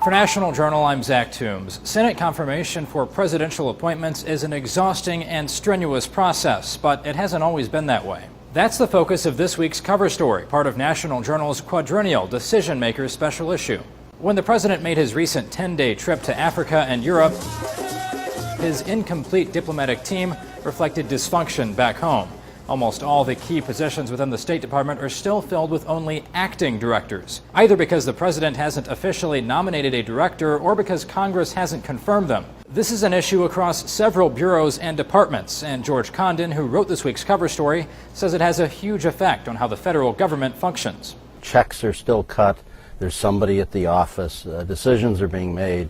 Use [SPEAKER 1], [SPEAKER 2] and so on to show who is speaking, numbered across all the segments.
[SPEAKER 1] For National Journal, I'm Zach Toombs. Senate confirmation for presidential appointments is an exhausting and strenuous process, but it hasn't always been that way. That's the focus of this week's cover story, part of National Journal's quadrennial Decision Makers special issue. When the president made his recent 10-day trip to Africa and Europe, his incomplete diplomatic team reflected dysfunction back home. Almost all the key positions within the State Department are still filled with only acting directors, either because the president hasn't officially nominated a director or because Congress hasn't confirmed them. This is an issue across several bureaus and departments, and George Condon, who wrote this week's cover story, says it has a huge effect on how the federal government functions.
[SPEAKER 2] Checks are still cut, there's somebody at the office, decisions are being made,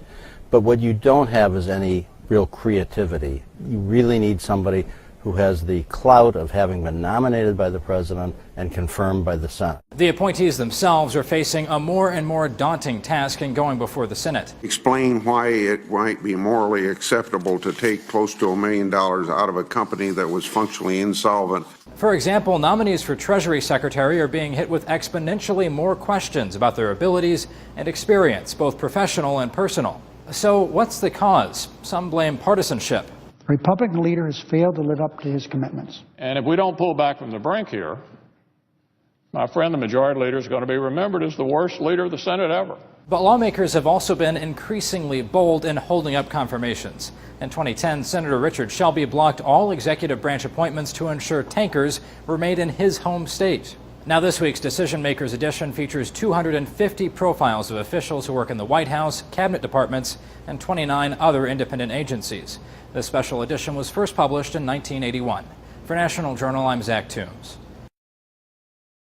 [SPEAKER 2] but what you don't have is any real creativity. You really need somebody who has the clout of having been nominated by the president and confirmed by the Senate.
[SPEAKER 1] The appointees themselves are facing a more and more daunting task in going before the Senate.
[SPEAKER 3] Explain why it might be morally acceptable to take close to $1 million out of a company that was functionally insolvent.
[SPEAKER 1] For example, nominees for Treasury Secretary are being hit with exponentially more questions about their abilities and experience, both professional and personal. So what's the cause? Some blame partisanship.
[SPEAKER 4] The Republican leader has failed to live up to his commitments.
[SPEAKER 5] And if we don't pull back from the brink here, my friend, the majority leader, is going to be remembered as the worst leader of the Senate ever.
[SPEAKER 1] But lawmakers have also been increasingly bold in holding up confirmations. In 2010, Senator Richard Shelby blocked all executive branch appointments to ensure tankers were made in his home state. Now, this week's Decision Makers edition features 250 profiles of officials who work in the White House, cabinet departments, and 29 other independent agencies. This special edition was first published in 1981. For National Journal, I'm Zach Toombs.